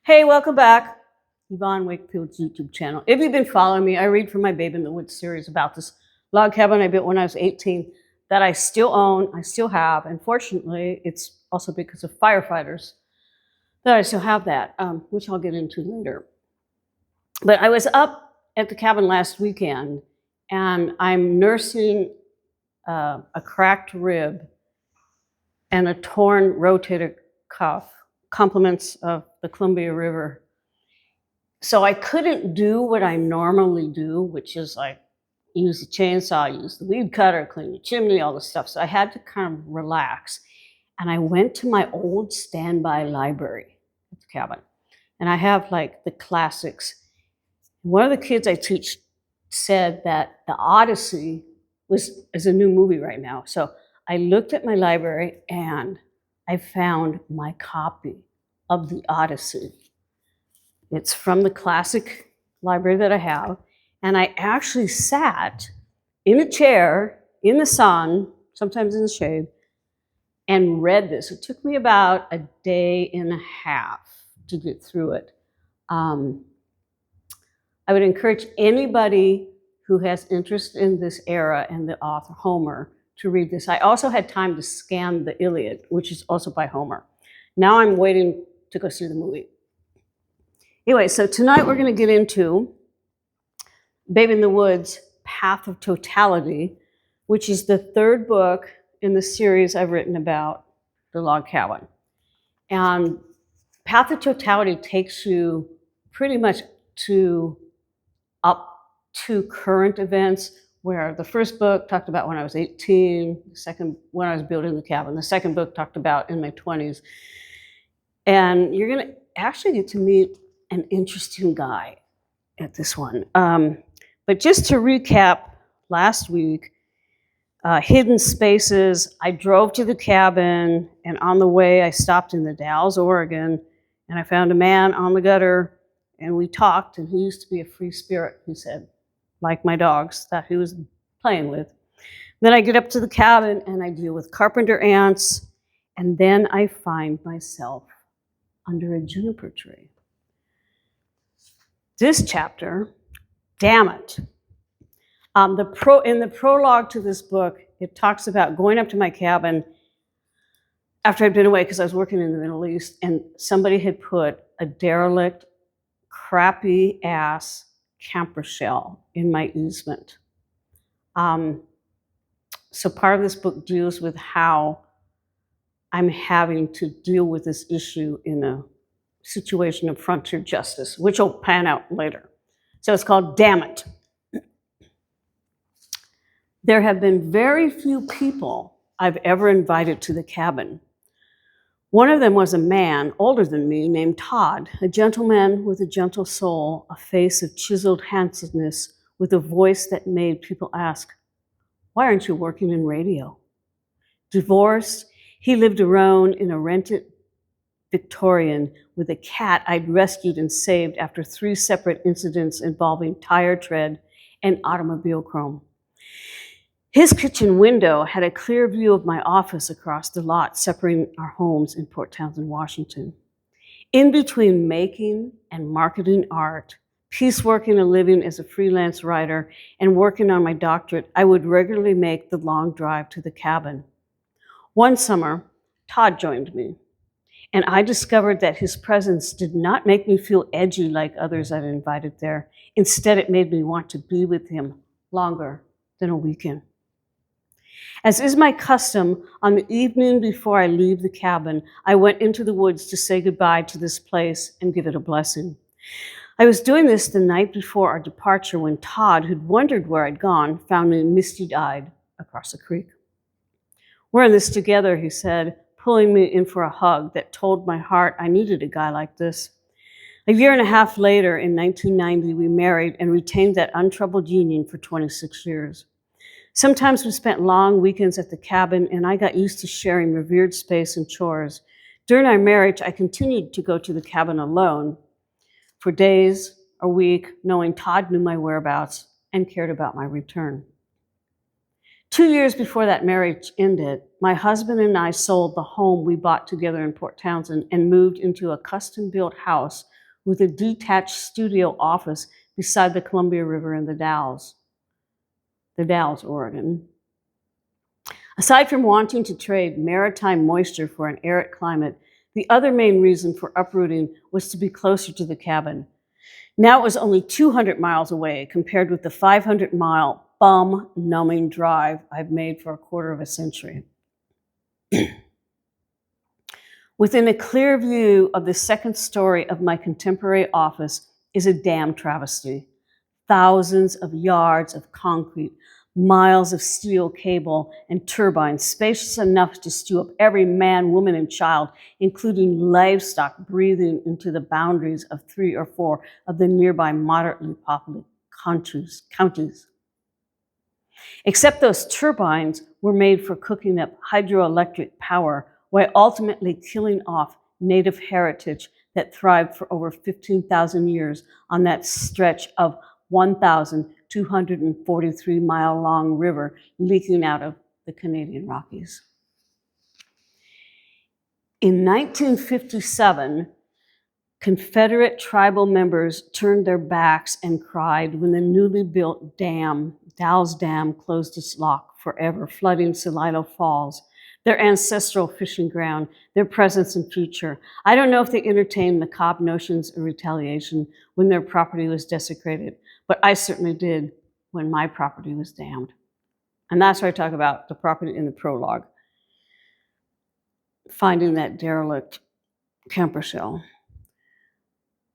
Hey, welcome back. Yvonne Wakefield's YouTube channel. If you've been following me, I read from my Babe in the Woods series about this log cabin I built when I was 18 that I still own, I still have. And fortunately, it's also because of firefighters that I still have that, which I'll get into later. But I was up at the cabin last weekend and I'm nursing a cracked rib and a torn rotator cuff, compliments of the Columbia River. So I couldn't do what I normally do, which is like use the chainsaw, use the weed cutter, clean the chimney, all this stuff. So I had to kind of relax. And I went to my old standby library at the cabin. And I have like the classics. One of the kids I teach said that the Odyssey is a new movie right now. So I looked at my library and I found my copy of the Odyssey. It's from the classic library that I have. And I actually sat in a chair in the sun, sometimes in the shade, and read this. It took me about a day and a half to get through it. I would encourage anybody who has interest in this era and the author Homer to read this. I also had time to scan the Iliad, which is also by Homer. Now I'm waiting to go see the movie. Anyway, so tonight we're going to get into Babe in the Woods, Path of Totality, which is the third book in the series I've written about the log cabin. And Path of Totality takes you pretty much up to current events, where the first book talked about when I was 18, the second when I was building the cabin, the second book talked about in my 20s. And you're going to actually get to meet an interesting guy at this one. But just to recap last week, hidden spaces, I drove to the cabin, and on the way I stopped in the Dalles, Oregon, and I found a man on the gutter, and we talked, and he used to be a free spirit, he said, like my dogs that he was playing with. Then I get up to the cabin, and I deal with carpenter ants, and then I find myself under a juniper tree. This chapter, damn it. In the prologue to this book, it talks about going up to my cabin after I'd been away because I was working in the Middle East, and somebody had put a derelict, crappy ass camper shell in my easement. So part of this book deals with how I'm having to deal with this issue in a situation of frontier justice, which will pan out later. So it's called Damn It. There have been very few people I've ever invited to the cabin. One of them was a man older than me named Todd, a gentleman with a gentle soul, a face of chiseled handsomeness, with a voice that made people ask, "Why aren't you working in radio?" Divorced, he lived alone in a rented Victorian with a cat I'd rescued and saved after 3 separate incidents involving tire tread and automobile chrome. His kitchen window had a clear view of my office across the lot separating our homes in Port Townsend, Washington. In between making and marketing art, pieceworking a living as a freelance writer, and working on my doctorate, I would regularly make the long drive to the cabin. One summer, Todd joined me, and I discovered that his presence did not make me feel edgy like others I'd invited there. Instead, it made me want to be with him longer than a weekend. As is my custom, on the evening before I leave the cabin, I went into the woods to say goodbye to this place and give it a blessing. I was doing this the night before our departure when Todd, who'd wondered where I'd gone, found me misty-eyed across the creek. "We're in this together," he said, pulling me in for a hug that told my heart I needed a guy like this. A year and a half later, in 1990, we married and retained that untroubled union for 26 years. Sometimes we spent long weekends at the cabin, and I got used to sharing revered space and chores. During our marriage, I continued to go to the cabin alone for days, a week, knowing Todd knew my whereabouts and cared about my return. 2 years before that marriage ended, my husband and I sold the home we bought together in Port Townsend and moved into a custom-built house with a detached studio office beside the Columbia River in the Dalles, Oregon. Aside from wanting to trade maritime moisture for an arid climate, the other main reason for uprooting was to be closer to the cabin. Now it was only 200 miles away compared with the 500-mile bum-numbing drive I've made for a quarter of a century. Within a clear view of the second story of my contemporary office is a dam travesty. Thousands of yards of concrete, miles of steel cable and turbines, spacious enough to stew up every man, woman, and child, including livestock breathing into the boundaries of 3 or 4 of the nearby moderately populated counties. Except those turbines were made for cooking up hydroelectric power while ultimately killing off native heritage that thrived for over 15,000 years on that stretch of 1,243-mile-long river leaking out of the Canadian Rockies. In 1957, Confederate tribal members turned their backs and cried when the newly built dam, Dalles Dam, closed its lock forever, flooding Celilo Falls, their ancestral fishing ground, their presence and future. I don't know if they entertained macabre notions of retaliation when their property was desecrated, but I certainly did when my property was damned. And that's where I talk about the property in the prologue, finding that derelict camper shell.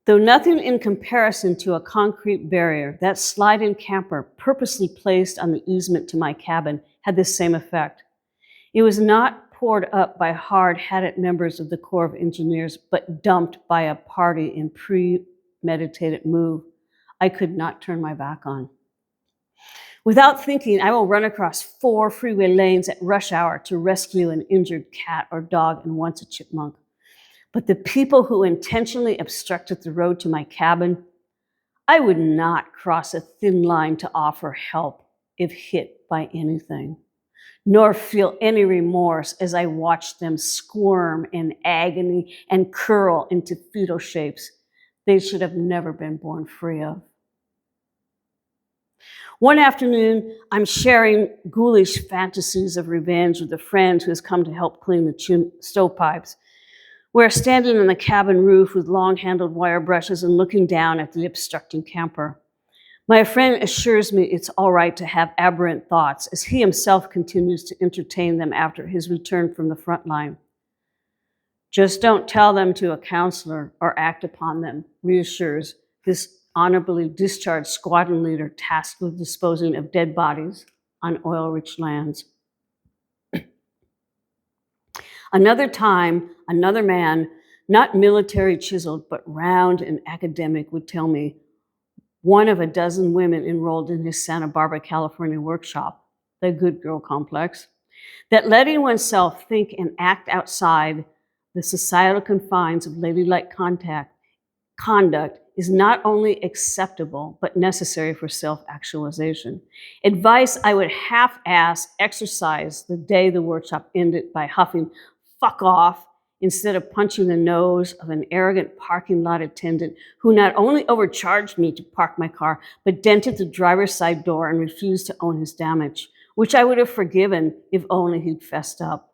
Though nothing in comparison to a concrete barrier, that slide-in camper purposely placed on the easement to my cabin had the same effect. It was not poured up by hard-hatted members of the Corps of Engineers, but dumped by a party in premeditated move I could not turn my back on. Without thinking, I will run across 4 freeway lanes at rush hour to rescue an injured cat or dog and once a chipmunk. But the people who intentionally obstructed the road to my cabin, I would not cross a thin line to offer help if hit by anything, nor feel any remorse as I watched them squirm in agony and curl into fetal shapes they should have never been born free of. One afternoon, I'm sharing ghoulish fantasies of revenge with a friend who has come to help clean the stovepipes. We're standing on the cabin roof with long-handled wire brushes and looking down at the obstructing camper. My friend assures me it's all right to have aberrant thoughts, as he himself continues to entertain them after his return from the front line. Just don't tell them to a counselor or act upon them, reassures this honorably discharged squadron leader tasked with disposing of dead bodies on oil-rich lands. Another time, another man, not military chiseled, but round and academic, would tell me, one of a dozen women enrolled in his Santa Barbara, California workshop, the Good Girl Complex, that letting oneself think and act outside the societal confines of ladylike conduct is not only acceptable, but necessary for self-actualization. Advice I would half-ass exercise the day the workshop ended by huffing, "Fuck off," instead of punching the nose of an arrogant parking lot attendant who not only overcharged me to park my car, but dented the driver's side door and refused to own his damage, which I would have forgiven if only he'd fessed up.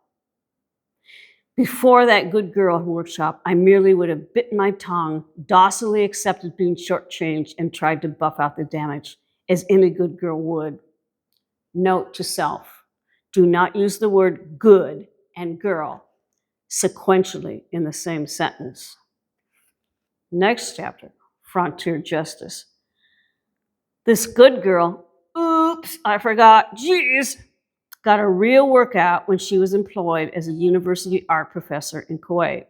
Before that good girl workshop, I merely would have bitten my tongue, docilely accepted being shortchanged, and tried to buff out the damage, as any good girl would. Note to self, do not use the word good and girl sequentially in the same sentence. Next chapter, frontier justice. This good girl, oops, I forgot, geez, got a real workout when she was employed as a university art professor in Kuwait.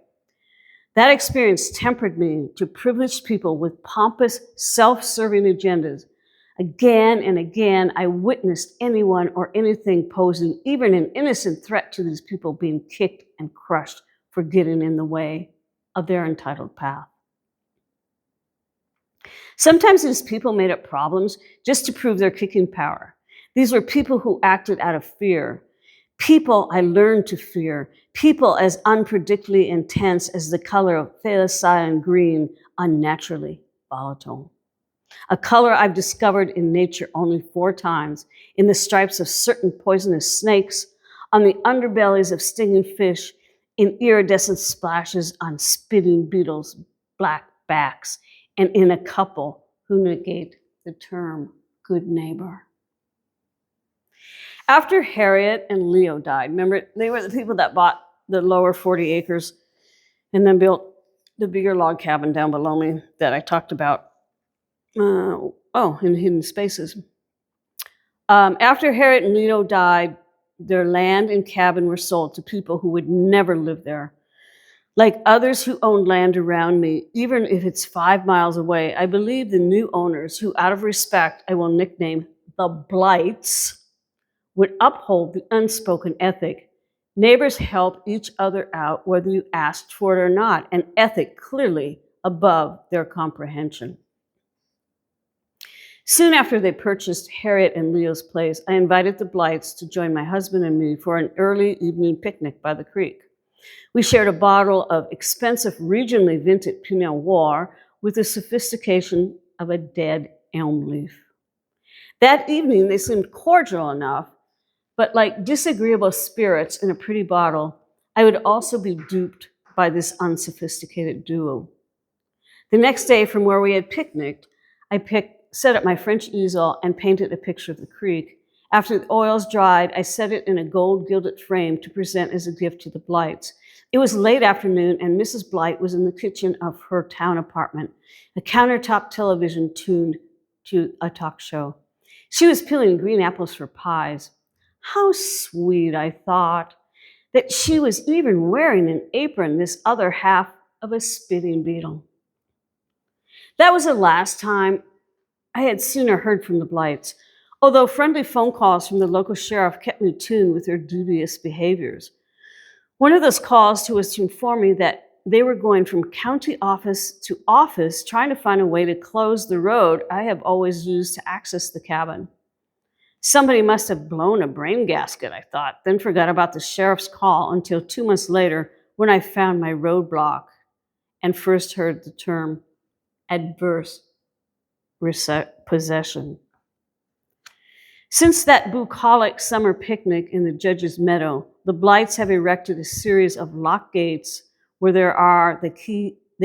That experience tempered me to privileged people with pompous, self-serving agendas. Again and again, I witnessed anyone or anything posing even an innocent threat to these people being kicked and crushed for getting in the way of their entitled path. Sometimes these people made up problems just to prove their kicking power. These were people who acted out of fear. People I learned to fear. People as unpredictably intense as the color of psilocybin green, unnaturally volatile. A color I've discovered in nature only 4 times, in the stripes of certain poisonous snakes, on the underbellies of stinging fish, in iridescent splashes on spitting beetles' black backs, and in a couple who negate the term good neighbor. After Harriet and Leo died, remember, they were the people that bought the lower 40 acres and then built the bigger log cabin down below me that I talked about. In Hidden Spaces. After Harriet and Leo died, their land and cabin were sold to people who would never live there. Like others who owned land around me, even if it's 5 miles away, I believe the new owners, who out of respect I will nickname the Blights, would uphold the unspoken ethic. Neighbors help each other out whether you asked for it or not, an ethic clearly above their comprehension. Soon after they purchased Harriet and Leo's place, I invited the Blights to join my husband and me for an early evening picnic by the creek. We shared a bottle of expensive regionally vintage Pinot Noir with the sophistication of a dead elm leaf. That evening, they seemed cordial enough, but like disagreeable spirits in a pretty bottle, I would also be duped by this unsophisticated duo. The next day, from where we had picnicked, I set up my French easel and painted a picture of the creek. After the oils dried, I set it in a gold-gilded frame to present as a gift to the Blights. It was late afternoon, and Mrs. Blight was in the kitchen of her town apartment, a countertop television tuned to a talk show. She was peeling green apples for pies. How sweet, I thought, that she was even wearing an apron, this other half of a spitting beetle. That was the last time I had seen or heard from the Blights, although friendly phone calls from the local sheriff kept me tuned with their dubious behaviors. One of those calls was to inform me that they were going from county office to office trying to find a way to close the road I have always used to access the cabin. Somebody must have blown a brain gasket, I thought, then forgot about the sheriff's call until 2 months later when I found my roadblock and first heard the term adverse possession. Since that bucolic summer picnic in the Judge's Meadow, the Blights have erected a series of lock gates where they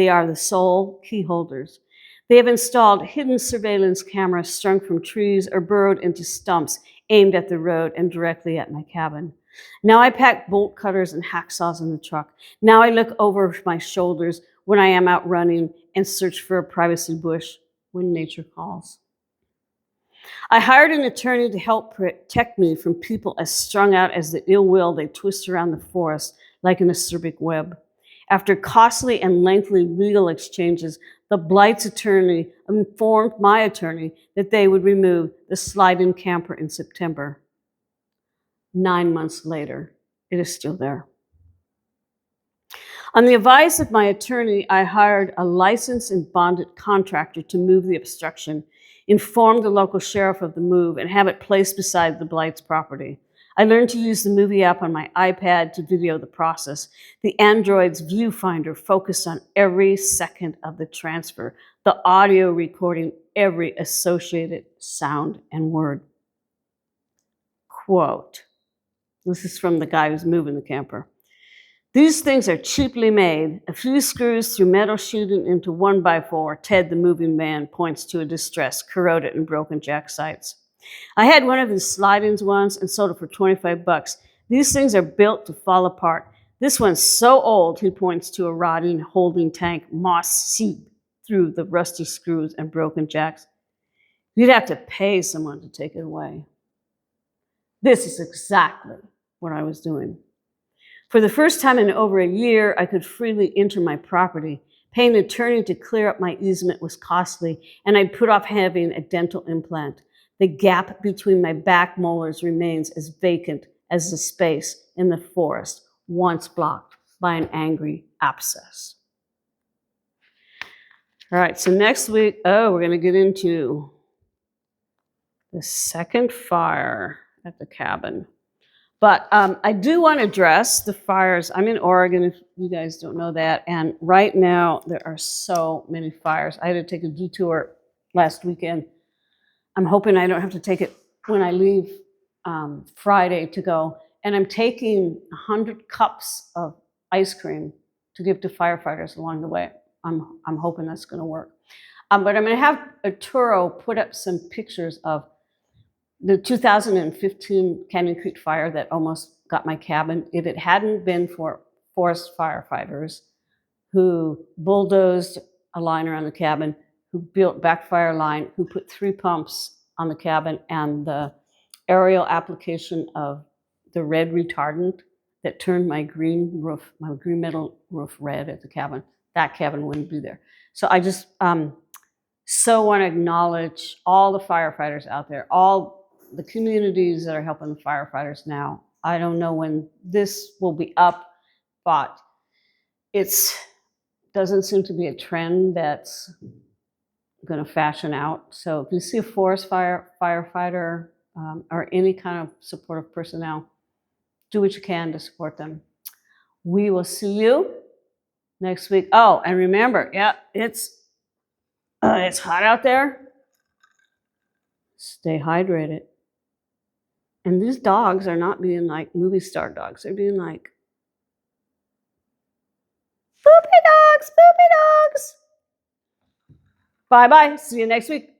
are the sole key holders. They have installed hidden surveillance cameras strung from trees or burrowed into stumps aimed at the road and directly at my cabin. Now I pack bolt cutters and hacksaws in the truck. Now I look over my shoulders when I am out running and search for a privacy bush when nature calls. I hired an attorney to help protect me from people as strung out as the ill will they twist around the forest like an acerbic web. After costly and lengthy legal exchanges, the Blights attorney informed my attorney that they would remove the slide-in camper in September. 9 months later, it is still there. On the advice of my attorney, I hired a licensed and bonded contractor to move the obstruction, inform the local sheriff of the move, and have it placed beside the Blights' property. I learned to use the movie app on my iPad to video the process. The Android's viewfinder focused on every second of the transfer, the audio recording every associated sound and word. Quote, this is from the guy who's moving the camper. These things are cheaply made. A few screws through metal sheeting into 1x4. Ted, the moving man, points to a distressed, corroded, and broken jack sites. I had one of these slide-ins once and sold it for $25. These things are built to fall apart. This one's so old, he points to a rotting holding tank, moss seep through the rusty screws and broken jacks. You'd have to pay someone to take it away. This is exactly what I was doing. For the first time in over a year, I could freely enter my property. Paying an attorney to clear up my easement was costly, and I put off having a dental implant. The gap between my back molars remains as vacant as the space in the forest once blocked by an angry abscess. All right, so next week, we're going to get into the second fire at the cabin. But I do want to address the fires. I'm in Oregon, if you guys don't know that. And right now, there are so many fires. I had to take a detour last weekend. I'm hoping I don't have to take it when I leave Friday to go. And I'm taking 100 cups of ice cream to give to firefighters along the way. I'm hoping that's going to work. But I'm going to have Arturo put up some pictures of the 2015 Canyon Creek fire that almost got my cabin. If it hadn't been for forest firefighters who bulldozed a line around the cabin, who built backfire line, who put 3 pumps on the cabin, and the aerial application of the red retardant that turned my green metal roof red at the cabin, that cabin wouldn't be there. So I just so want to acknowledge all the firefighters out there, all the communities that are helping the firefighters now. I don't know when this will be up, but it's doesn't seem to be a trend that's going to fashion out. So if you see a forest firefighter or any kind of supportive personnel, do what you can to support them. We will see you next week. Oh, and remember, yeah, it's hot out there. Stay hydrated. And these dogs are not being like movie star dogs. They're being like poopy dogs, poopy dogs. Bye-bye. See you next week.